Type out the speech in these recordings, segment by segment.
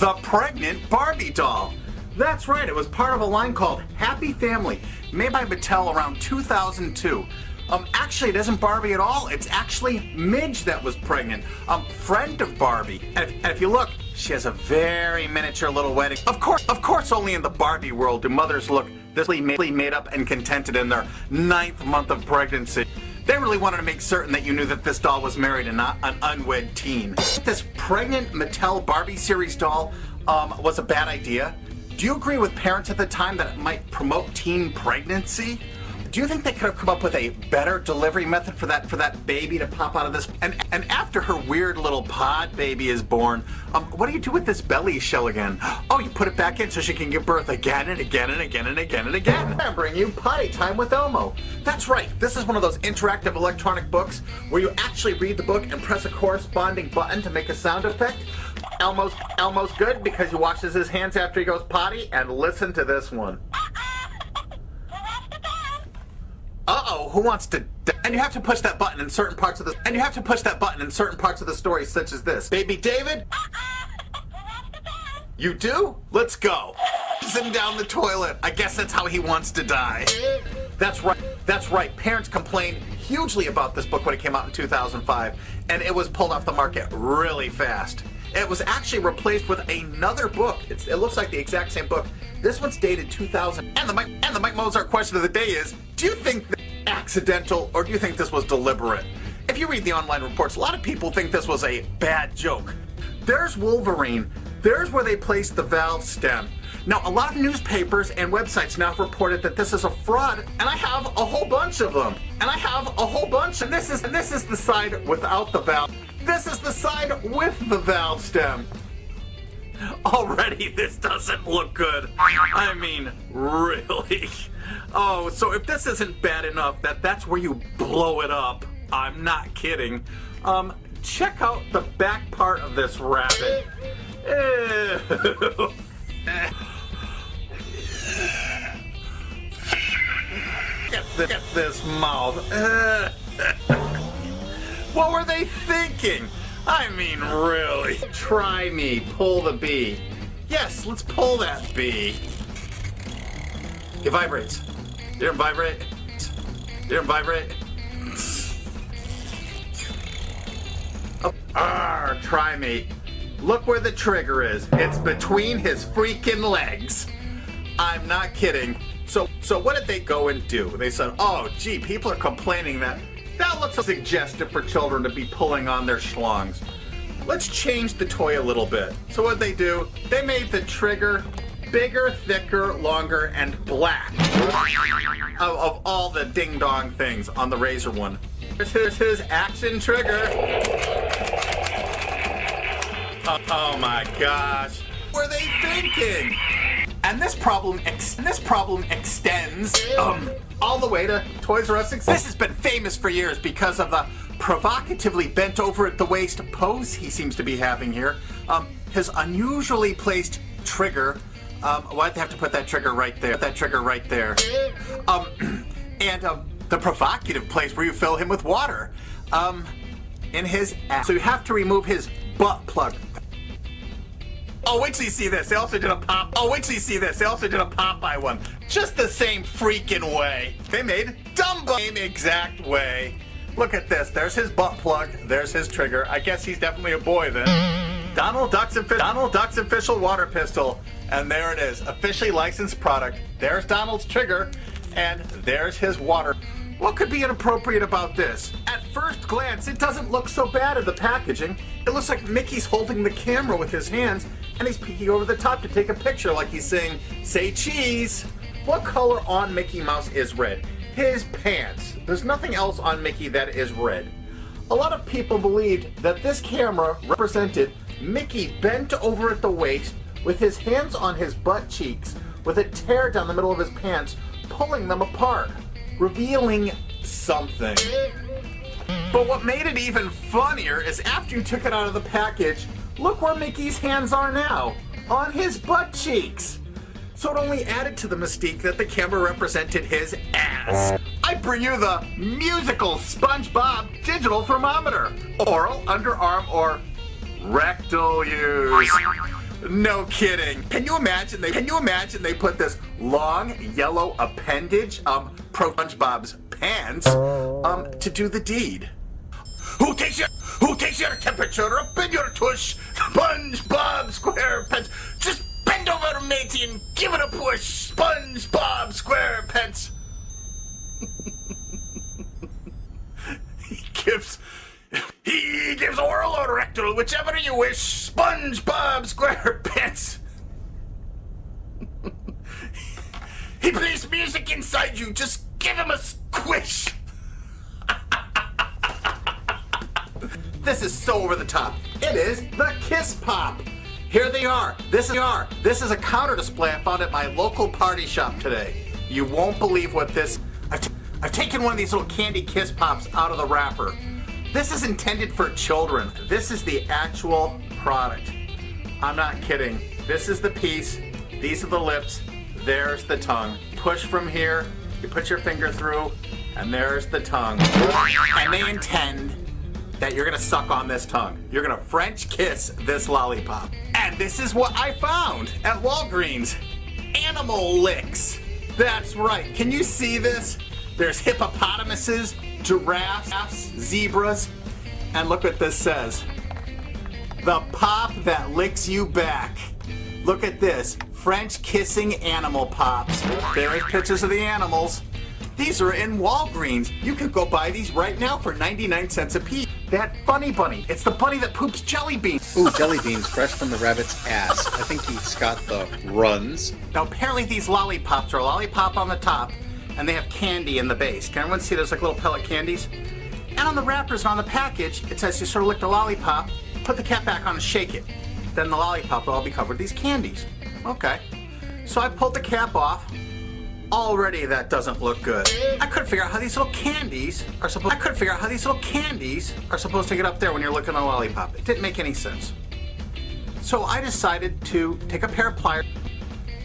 the pregnant Barbie doll. That's right, it was part of a line called Happy Family, made by Mattel around 2002. Actually, it isn't Barbie at all. It's actually Midge that was pregnant, friend of Barbie. And if you look, she has a very miniature little wedding. Of course, only in the Barbie world do mothers look this made up and contented in their 9th month of pregnancy. They really wanted to make certain that you knew that this doll was married and not an unwed teen. This pregnant Mattel Barbie series doll was a bad idea. Do you agree with parents at the time that it might promote teen pregnancy? Do you think they could have come up with a better delivery method for that baby to pop out of this? And after her weird little pod baby is born, what do you do with this belly shell again? Oh, you put it back in so she can give birth again and again and again and again and again. Remembering you Potty Time with Elmo. That's right, this is one of those interactive electronic books where you actually read the book and press a corresponding button to make a sound effect. Elmo's good because he washes his hands after he goes potty, and listen to this one. Uh-oh, who wants to and you have to push that button in certain parts of the story, such as this. Baby David? You do? Let's go. Him down the toilet. I guess that's how he wants to die. That's right. Parents complained hugely about this book when it came out in 2005, and it was pulled off the market really fast. It was actually replaced with another book. It looks like the exact same book. This one's dated 2000. And the Mike Mozart question of the day is, do you think this was accidental or do you think this was deliberate? If you read the online reports, a lot of people think this was a bad joke. There's Wolverine. There's where they placed the valve stem. Now, a lot of newspapers and websites now have reported that this is a fraud, and I have a whole bunch of them. And this is the side without the valve. This is the side with the valve stem. Already, this doesn't look good. I mean, really. Oh, so if this isn't bad enough, that's where you blow it up. I'm not kidding. Check out the back part of this rabbit. Ew. Get this mouth. What were they thinking? I mean, really. Try me. Pull the bee. Yes, let's pull that bee. It vibrates. You didn't vibrate? You didn't vibrate? Try me. Look where the trigger is. It's between his freaking legs. I'm not kidding. So what did they go and do? They said, oh, gee, people are complaining that looks suggestive for children to be pulling on their schlongs. Let's change the toy a little bit. So what'd they do? They made the trigger bigger, thicker, longer, and black. Of all the ding-dong things on the Razor one. Here's his action trigger. Oh my gosh. What were they thinking? And this problem extends all the way to Toys R Us. This has been famous for years because of the provocatively bent over at the waist pose he seems to be having here. His unusually placed trigger. Why'd they have to put that trigger right there? And the provocative place where you fill him with water. In his ass. So you have to remove his butt plug. Oh, wait till you see this. They also did a Popeye one. Just the same freaking way. They made Dumbo same exact way. Look at this. There's his butt plug. There's his trigger. I guess he's definitely a boy then. Donald Duck's official water pistol. And there it is. Officially licensed product. There's Donald's trigger. And there's his water. What could be inappropriate about this? At first glance, it doesn't look so bad in the packaging. It looks like Mickey's holding the camera with his hands, and he's peeking over the top to take a picture like he's saying, say cheese. What color on Mickey Mouse is red? His pants. There's nothing else on Mickey that is red. A lot of people believed that this camera represented Mickey bent over at the waist with his hands on his butt cheeks with a tear down the middle of his pants, pulling them apart, revealing something. But what made it even funnier is after you took it out of the package, look where Mickey's hands are now, on his butt cheeks. So it only added to the mystique that the camera represented his ass. I bring you the musical SpongeBob digital thermometer. Oral, underarm, or rectal use. No kidding. Can you imagine they put this long yellow appendage pro SpongeBob's pants to do the deed? Who takes your temperature up in your tush? SpongeBob SquarePants. Just bend over, matey, and give it a push. SpongeBob SquarePants. He gives oral or rectal, whichever you wish. SpongeBob SquarePants. He plays music inside you. Just give him a squish. This is so over the top. It is the Kiss Pop. Here they are. This is a counter display I found at my local party shop today. You won't believe what this. I've taken one of these little candy Kiss Pops out of the wrapper. This is intended for children. This is the actual product. I'm not kidding. This is the piece. These are the lips. There's the tongue. Push from here. You put your finger through, and there's the tongue. And they intend that you're gonna suck on this tongue. You're gonna French kiss this lollipop. And this is what I found at Walgreens. Animal licks. That's right. Can you see this? There's hippopotamuses, giraffes, zebras, and look what this says. The pop that licks you back. Look at this. French kissing animal pops. There's pictures of the animals. These are in Walgreens. You could go buy these right now for 99 cents a piece. That funny bunny. It's the bunny that poops jelly beans. Ooh, jelly beans fresh from the rabbit's ass. I think he's got the runs. Now apparently these lollipops are a lollipop on the top, and they have candy in the base. Can everyone see there's like little pellet candies? And on the wrappers and on the package, it says you sort of lick the lollipop, put the cap back on and shake it. Then the lollipop will all be covered with these candies. Okay. So I pulled the cap off. Already that doesn't look good. I couldn't figure out how these little candies are supposed to get up there when you're licking a lollipop. It didn't make any sense. So I decided to take a pair of pliers.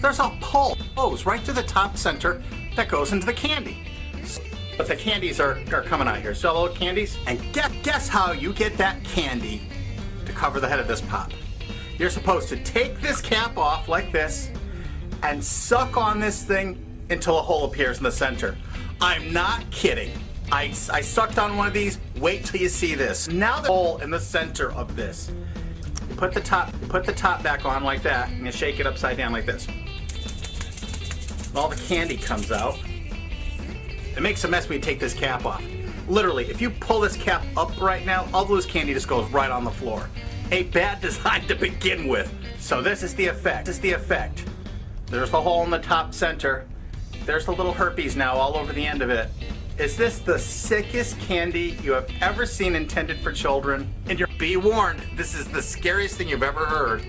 There's a pole hose right through the top center that goes into the candy. But the candies are coming out here. So little candies. And guess how you get that candy to cover the head of this pop. You're supposed to take this cap off like this and suck on this thing until a hole appears in the center. I'm not kidding. I sucked on one of these. Wait till you see this. Now the hole in the center of this. You put the top back on like that, and you shake it upside down like this. All the candy comes out. It makes a mess when you take this cap off. Literally, if you pull this cap up right now, all loose candy just goes right on the floor. A bad design to begin with. So this is the effect. There's the hole in the top center. There's the little herpes now all over the end of it. Is this the sickest candy you have ever seen intended for children? And be warned, this is the scariest thing you've ever heard.